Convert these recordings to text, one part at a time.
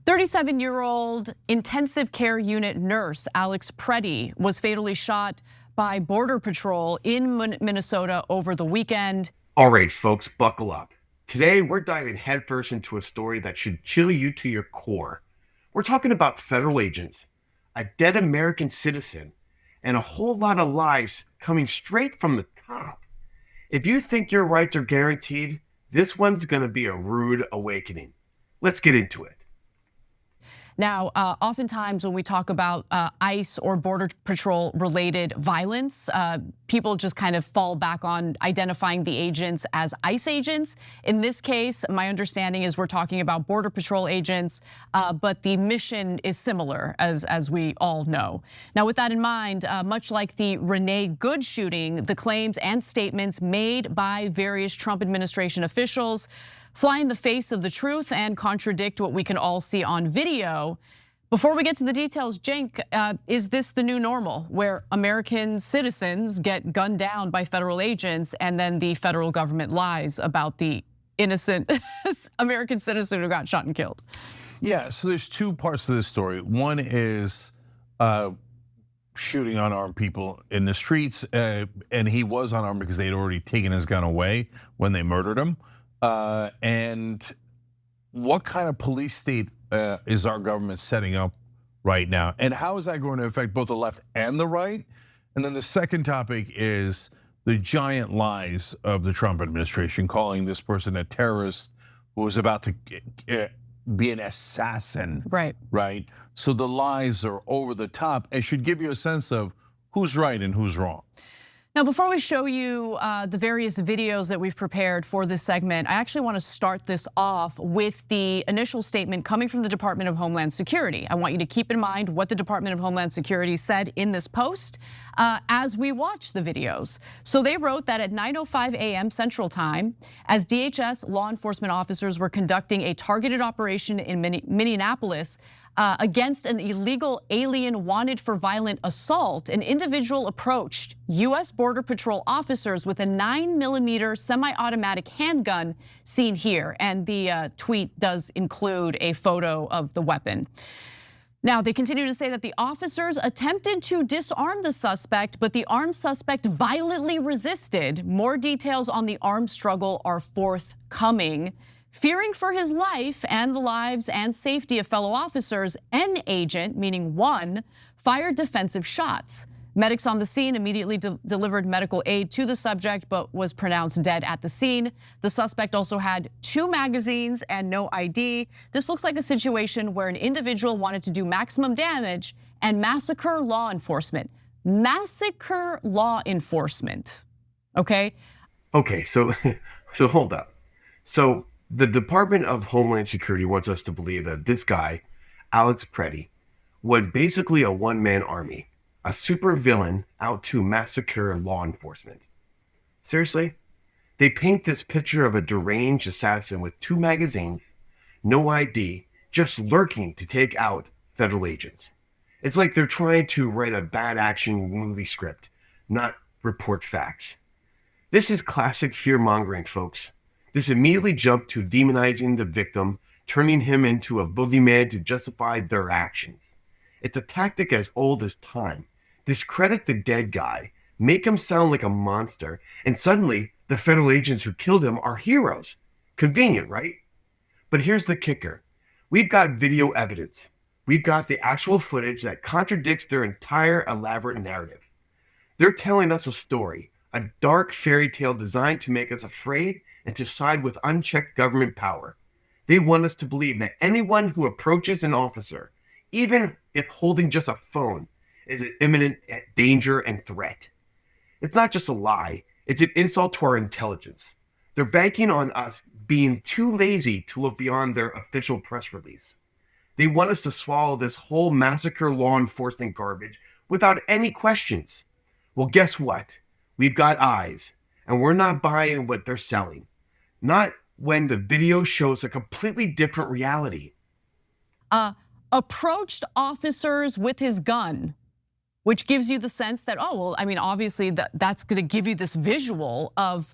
37-year-old intensive care unit nurse Alex Preti was fatally shot by Border Patrol in Minnesota over the weekend. All right, folks, buckle up. Today, we're diving headfirst into a story that should chill you to your core. We're talking about federal agents, a dead American citizen, and a whole lot of lies coming straight from the top. If you think your rights are guaranteed, this one's going to be a rude awakening. Let's get into it. Now, oftentimes when we talk about ICE or Border Patrol related violence, people just kind of fall back on identifying the agents as ICE agents. In this case, my understanding is we're talking about Border Patrol agents, but the mission is similar, as we all know. Now, with that in mind, much like the Renee Good shooting, the claims and statements made by various Trump administration officials fly in the face of the truth and contradict what we can all see on video. Before we get to the details, Cenk, is this the new normal where American citizens get gunned down by federal agents and then the federal government lies about the innocent American citizen who got shot and killed? Yeah, so there's two parts to this story. One is shooting unarmed people in the streets, and he was unarmed because they'd already taken his gun away when they murdered him. And what kind of police state is our government setting up right now? And how is that going to affect both the left and the right? And then the second topic is the giant lies of the Trump administration, calling this person a terrorist who was about to be an assassin. Right? So the lies are over the top and should give you a sense of who's right and who's wrong. Now, before we show you the various videos that we've prepared for this segment, I actually want to start this off with the initial statement coming from the Department of Homeland Security. I want you to keep in mind what the Department of Homeland Security said in this post as we watch the videos. So they wrote that at 9:05 a.m. Central Time, as DHS law enforcement officers were conducting a targeted operation in Minneapolis, against an illegal alien wanted for violent assault, an individual approached US Border Patrol officers with a 9mm semi-automatic handgun seen here. And the tweet does include a photo of the weapon. Now, they continue to say that the officers attempted to disarm the suspect, but the armed suspect violently resisted. More details on the armed struggle are forthcoming. Fearing for his life and the lives and safety of fellow officers, an agent, meaning one, fired defensive shots. Medics on the scene immediately delivered medical aid to the subject, but was pronounced dead at the scene. The suspect also had 2 magazines and no ID. This looks like a situation where an individual wanted to do maximum damage and massacre law enforcement. Massacre law enforcement, okay? Okay, so hold up. So the Department of Homeland Security wants us to believe that this guy, Alex Preti, was basically a one-man army, a super villain out to massacre law enforcement. Seriously? They paint this picture of a deranged assassin with 2 magazines, no ID, just lurking to take out federal agents. It's like they're trying to write a bad action movie script, not report facts. This is classic fear-mongering, folks. This immediately jumped to demonizing the victim, turning him into a boogeyman to justify their actions. It's a tactic as old as time. Discredit the dead guy, make him sound like a monster, and suddenly the federal agents who killed him are heroes. Convenient, right? But here's the kicker. We've got video evidence. We've got the actual footage that contradicts their entire elaborate narrative. They're telling us a story, a dark fairy tale designed to make us afraid and to side with unchecked government power. They want us to believe that anyone who approaches an officer, even if holding just a phone, is an imminent danger and threat. It's not just a lie, it's an insult to our intelligence. They're banking on us being too lazy to look beyond their official press release. They want us to swallow this whole massacre law enforcement garbage without any questions. Well, guess what? We've got eyes, and we're not buying what they're selling. Not when the video shows a completely different reality. Approached officers with his gun, which gives you the sense that, oh, well, I mean, obviously that's gonna give you this visual of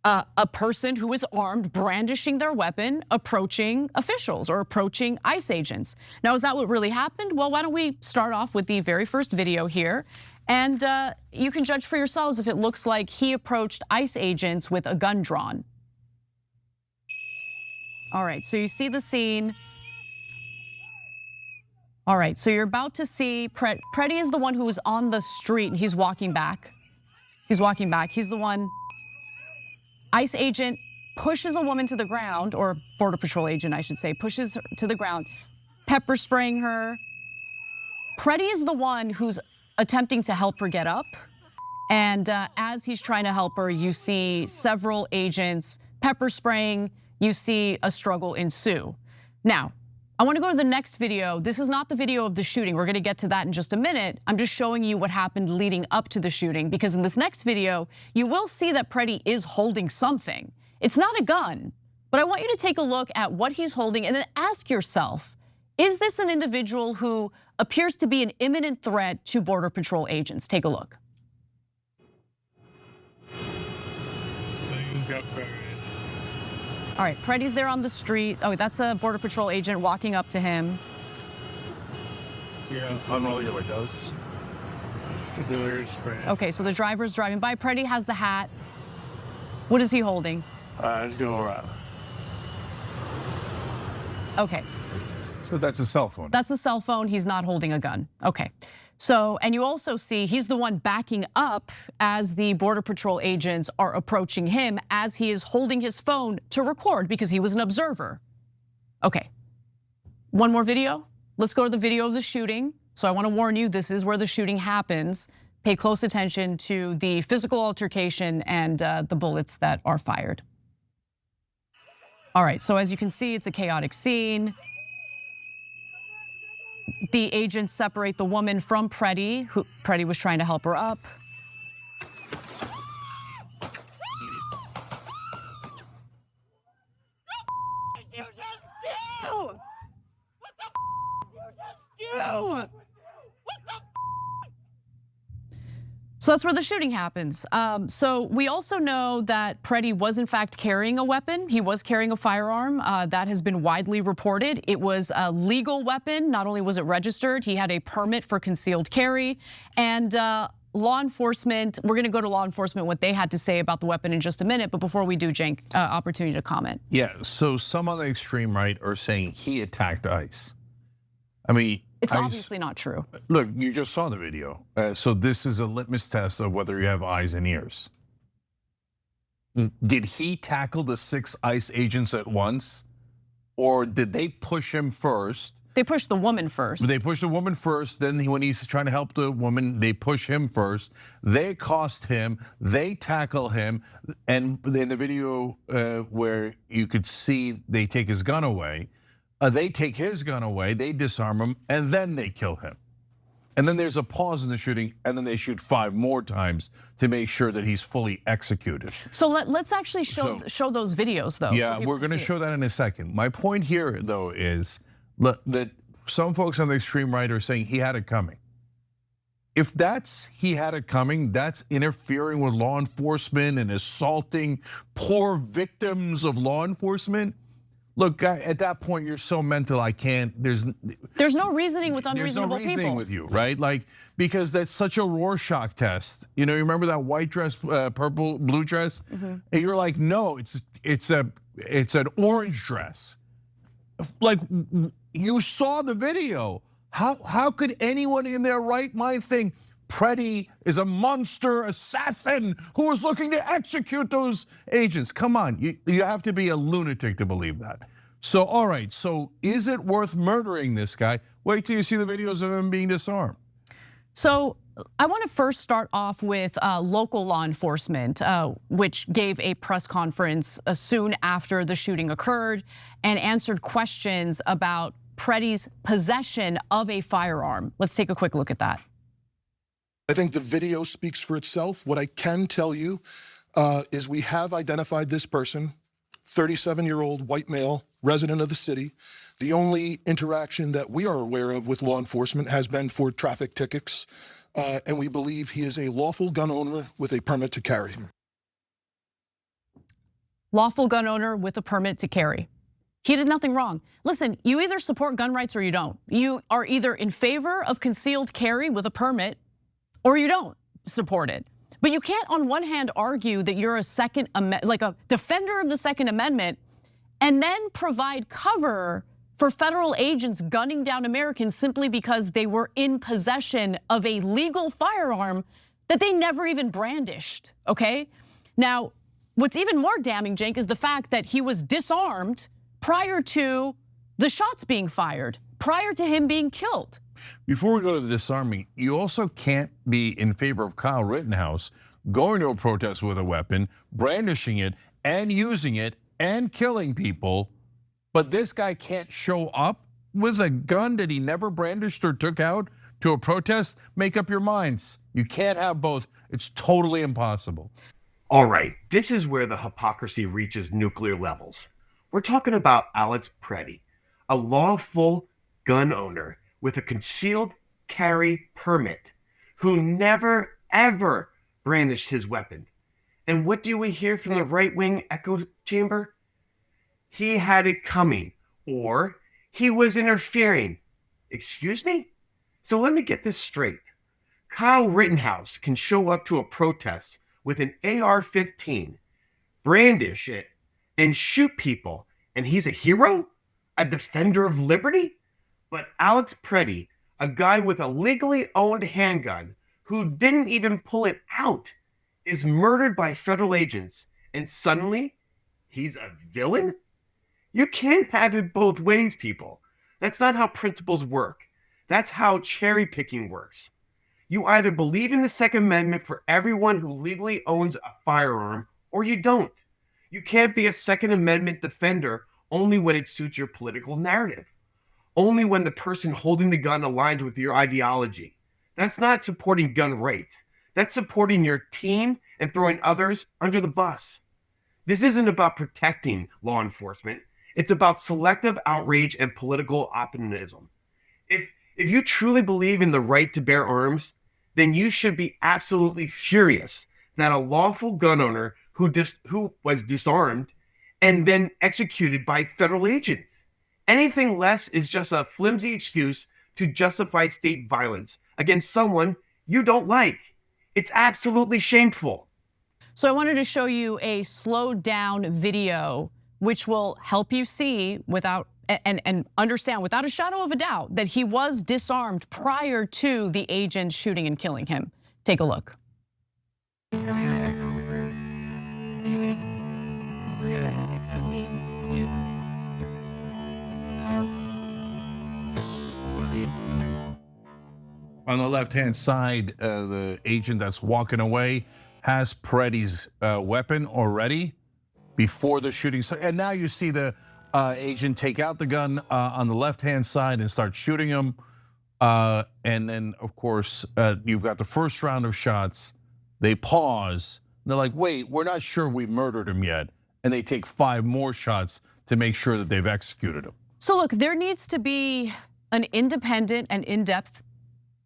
a person who is armed, brandishing their weapon, approaching officials or approaching ICE agents. Now, is that what really happened? Well, why don't we start off with the very first video here, and you can judge for yourselves if it looks like he approached ICE agents with a gun drawn. All right, so you see the scene. All right, so you're about to see Preti is the one who was on the street and he's walking back. He's walking back. He's the one. ICE agent pushes a woman to the ground, or Border Patrol agent, I should say, pushes her to the ground, pepper spraying her. Preti is the one who's attempting to help her get up. And as he's trying to help her, you see several agents pepper spraying. You see a struggle ensue. Now, I want to go to the next video. This is not the video of the shooting. We're going to get to that in just a minute. I'm just showing you what happened leading up to the shooting, because in this next video, you will see that Preti is holding something. It's not a gun, but I want you to take a look at what he's holding and then ask yourself, is this an individual who appears to be an imminent threat to Border Patrol agents? Take a look. All right, Preti's there on the street. Oh, that's a Border Patrol agent walking up to him. Yeah, I'm rolling your windows. Okay, so the driver's driving by. Preti has the hat. What is he holding? Go around. Okay. So that's a cell phone. That's a cell phone. He's not holding a gun. Okay. So, and you also see he's the one backing up as the Border Patrol agents are approaching him as he is holding his phone to record because he was an observer. Okay, one more video. Let's go to the video of the shooting. So I want to warn you, this is where the shooting happens. Pay close attention to the physical altercation and the bullets that are fired. All right, so as you can see, it's a chaotic scene. The agents separate the woman from Preti, who Preti was trying to help her up. You just do? What the you just do? What the So that's where the shooting happens. So we also know that Preti was in fact carrying a weapon. He was carrying a firearm. That has been widely reported. It was a legal weapon. Not only was it registered, he had a permit for concealed carry. And law enforcement, we're gonna go to law enforcement, what they had to say about the weapon in just a minute. But before we do, Cenk, opportunity to comment. Yeah, so some on the extreme right are saying he attacked ICE. I mean, it's obviously not true. Look, you just saw the video. So this is a litmus test of whether you have eyes and ears. Did he tackle the 6 ICE agents at once? Or did they push him first? They pushed the woman first. They pushed the woman first, then when he's trying to help the woman, they push him first. They accost him, they tackle him, and in the video where you could see they take his gun away, they take his gun away, they disarm him, and then they kill him. And then there's a pause in the shooting, and then they shoot 5 more times to make sure that he's fully executed. So let's actually show those videos, though. Yeah, we're gonna show that in a second. My point here, though, is that some folks on the extreme right are saying he had it coming. If he had it coming, that's interfering with law enforcement and assaulting poor victims of law enforcement. Look, at that point, you're so mental, I can't, there's no reasoning with unreasonable people. There's no reasoning with you, right? Like, because that's such a Rorschach test. You know, you remember that white dress, purple, blue dress? And you're like, no, it's an orange dress. Like, you saw the video. How could anyone in their right mind think Preti is a monster assassin who is looking to execute those agents? Come on, you have to be a lunatic to believe that. So, all right, so is it worth murdering this guy? Wait till you see the videos of him being disarmed. So I want to first start off with local law enforcement, which gave a press conference soon after the shooting occurred and answered questions about Preti's possession of a firearm. Let's take a quick look at that. I think the video speaks for itself. What I can tell you is we have identified this person, 37-year-old white male, resident of the city. The only interaction that we are aware of with law enforcement has been for traffic tickets, and we believe he is a lawful gun owner with a permit to carry. lawful gun owner with a permit to carry. He did nothing wrong. Listen, you either support gun rights or you don't. You are either in favor of concealed carry with a permit or you don't support it. But you can't on one hand argue that you're like a defender of the Second Amendment and then provide cover for federal agents gunning down Americans simply because they were in possession of a legal firearm that they never even brandished, okay? Now, what's even more damning, Jake, is the fact that he was disarmed prior to the shots being fired, prior to him being killed. Before we go to the disarming, you also can't be in favor of Kyle Rittenhouse going to a protest with a weapon, brandishing it and using it and killing people, but this guy can't show up with a gun that he never brandished or took out to a protest. Make up your minds. You can't have both. It's totally impossible. All right, this is where the hypocrisy reaches nuclear levels. We're talking about Alex Preti, a lawful gun owner with a concealed carry permit who never ever brandished his weapon. And what do we hear from the right-wing echo chamber? He had it coming, or he was interfering. Excuse me? So let me get this straight. Kyle Rittenhouse can show up to a protest with an AR-15, brandish it, and shoot people, and he's a hero? A defender of liberty? But Alex Preti, a guy with a legally owned handgun who didn't even pull it out, is murdered by federal agents, and suddenly he's a villain? You can't have it both ways, people. That's not how principles work. That's how cherry picking works. You either believe in the Second Amendment for everyone who legally owns a firearm, or you don't. You can't be a Second Amendment defender only when it suits your political narrative. Only when the person holding the gun aligns with your ideology. That's not supporting gun rights. That's supporting your team and throwing others under the bus. This isn't about protecting law enforcement. It's about selective outrage and political opportunism. If you truly believe in the right to bear arms, then you should be absolutely furious that a lawful gun owner who was disarmed and then executed by federal agents. Anything less is just a flimsy excuse to justify state violence against someone you don't like. It's absolutely shameful. So I wanted to show you a slowed down video which will help you see without and understand without a shadow of a doubt that he was disarmed prior to the agent shooting and killing him. Take a look. On the left-hand side, the agent that's walking away has Preti's weapon already before the shooting. And now you see the agent take out the gun on the left-hand side and start shooting him. And then, of course, you've got the first round of shots. They pause. They're like, wait, we're not sure we murdered him yet. And they take 5 more shots to make sure that they've executed him. So look, there needs to be an independent and in-depth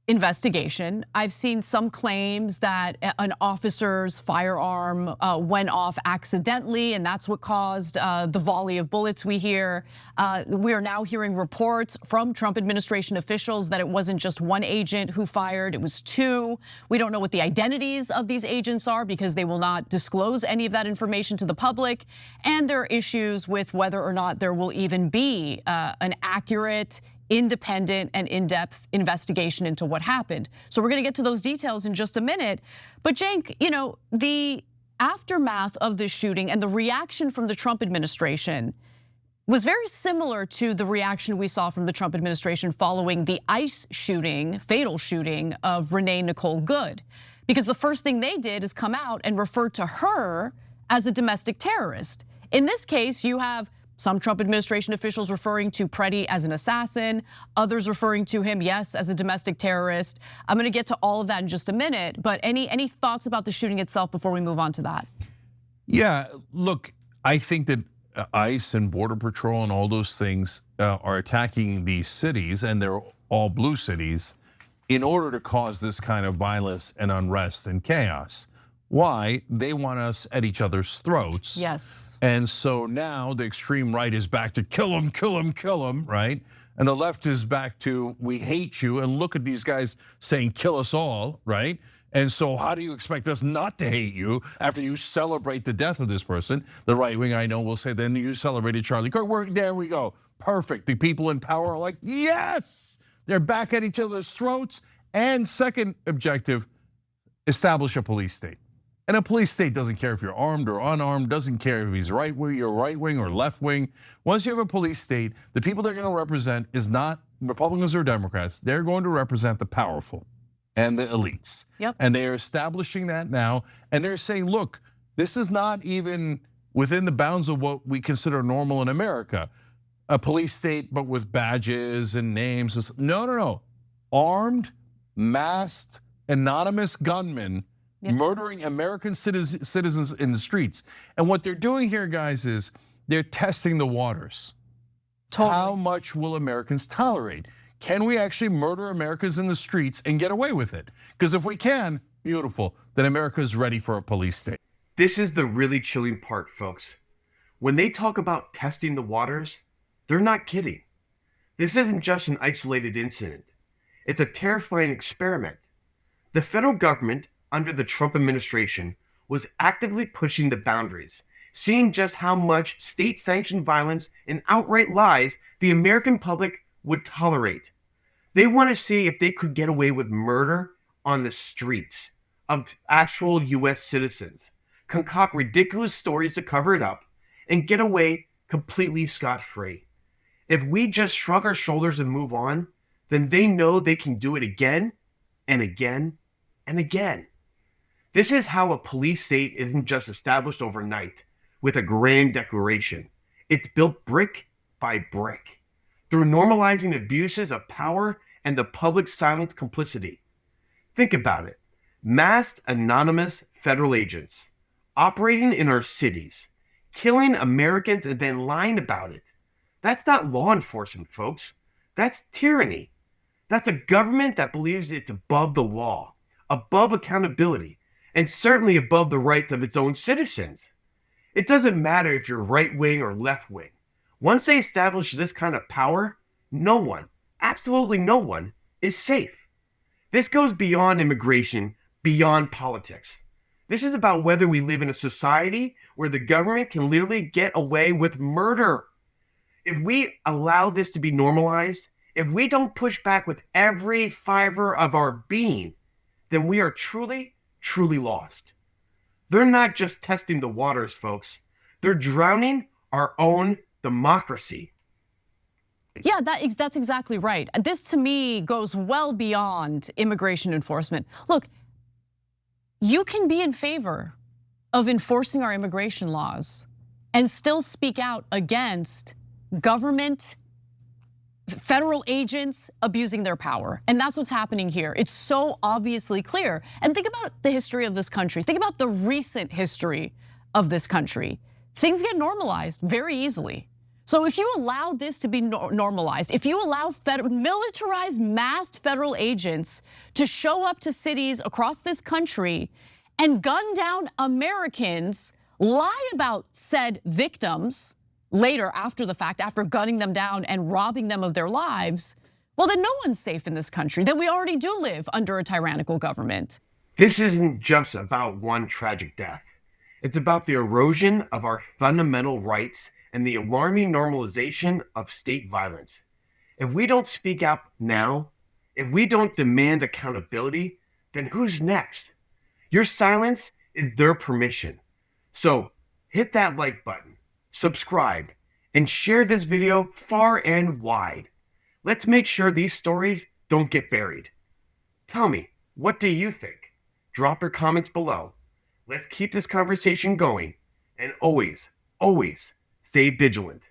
investigation. I've seen some claims that an officer's firearm went off accidentally, and that's what caused the volley of bullets we hear. We are now hearing reports from Trump administration officials that it wasn't just one agent who fired, it was 2. We don't know what the identities of these agents are because they will not disclose any of that information to the public. And there are issues with whether or not there will even be an accurate, independent and in-depth investigation into what happened. So we're gonna get to those details in just a minute. But Cenk, the aftermath of this shooting and the reaction from the Trump administration was very similar to the reaction we saw from the Trump administration following the ICE shooting, fatal shooting of Renee Nicole Good. Because the first thing they did is come out and refer to her as a domestic terrorist. In this case, you have some Trump administration officials referring to Preti as an assassin, others referring to him, yes, as a domestic terrorist. I'm gonna get to all of that in just a minute, but any thoughts about the shooting itself before we move on to that? Yeah, look, I think that ICE and Border Patrol and all those things are attacking these cities, and they're all blue cities, in order to cause this kind of violence and unrest and chaos. Why? They want us at each other's throats. Yes. And so now the extreme right is back to kill him, kill him, kill him, right? And the left is back to we hate you. And look at these guys saying kill us all, right? And so how do you expect us not to hate you after you celebrate the death of this person? The right wing, I know, will say, then you celebrated Charlie Kirk. There we go. Perfect. The people in power are like, yes, they're back at each other's throats. And second objective, establish a police state. And a police state doesn't care if you're armed or unarmed, doesn't care if he's right wing, you're right wing or left wing. Once you have a police state, the people they're gonna represent is not Republicans or Democrats. They're going to represent the powerful and the elites. Yep. And they are establishing that now. And they're saying, look, this is not even within the bounds of what we consider normal in America. A police state, but with badges and names. No. Armed, masked, anonymous gunmen murdering American citizens in the streets. And what they're doing here, guys, is they're testing the waters. Totally. How much will Americans tolerate? Can we actually murder Americans in the streets and get away with it? Because if we can, beautiful, then America is ready for a police state. This is the really chilling part, folks. When they talk about testing the waters, they're not kidding. This isn't just an isolated incident. It's a terrifying experiment. The federal government, under the Trump administration, was actively pushing the boundaries, seeing just how much state-sanctioned violence and outright lies the American public would tolerate. They want to see if they could get away with murder on the streets of actual US citizens, concoct ridiculous stories to cover it up, and get away completely scot-free. If we just shrug our shoulders and move on, then they know they can do it again and again and again. This is how a police state isn't just established overnight with a grand declaration. It's built brick by brick through normalizing abuses of power and the public silence complicity. Think about it. Masked anonymous federal agents operating in our cities, killing Americans and then lying about it. That's not law enforcement, folks. That's tyranny. That's a government that believes it's above the law, above accountability, and certainly above the rights of its own citizens. It doesn't matter if you're right wing or left wing. Once they establish this kind of power, no one, absolutely no one, is safe. This goes beyond immigration, beyond politics. This is about whether we live in a society where the government can literally get away with murder. If we allow this to be normalized, if we don't push back with every fiber of our being, then we are truly lost. They're not just testing the waters, folks. They're drowning our own democracy. Yeah, that's exactly right. This to me goes well beyond immigration enforcement. Look, you can be in favor of enforcing our immigration laws and still speak out against government, federal agents abusing their power. And that's what's happening here. It's so obviously clear. And think about the history of this country. Think about the recent history of this country. Things get normalized very easily. So if you allow this to be normalized, if you allow militarized, masked federal agents to show up to cities across this country and gun down Americans, lie about said victims later after the fact, after gunning them down and robbing them of their lives, well, then no one's safe in this country. Then we already do live under a tyrannical government. This isn't just about one tragic death. It's about the erosion of our fundamental rights and the alarming normalization of state violence. If we don't speak out now, if we don't demand accountability, then who's next? Your silence is their permission. So hit that like button, subscribe, and share this video far and wide. Let's make sure these stories don't get buried. Tell me, what do you think? Drop your comments below. Let's keep this conversation going, and always stay vigilant.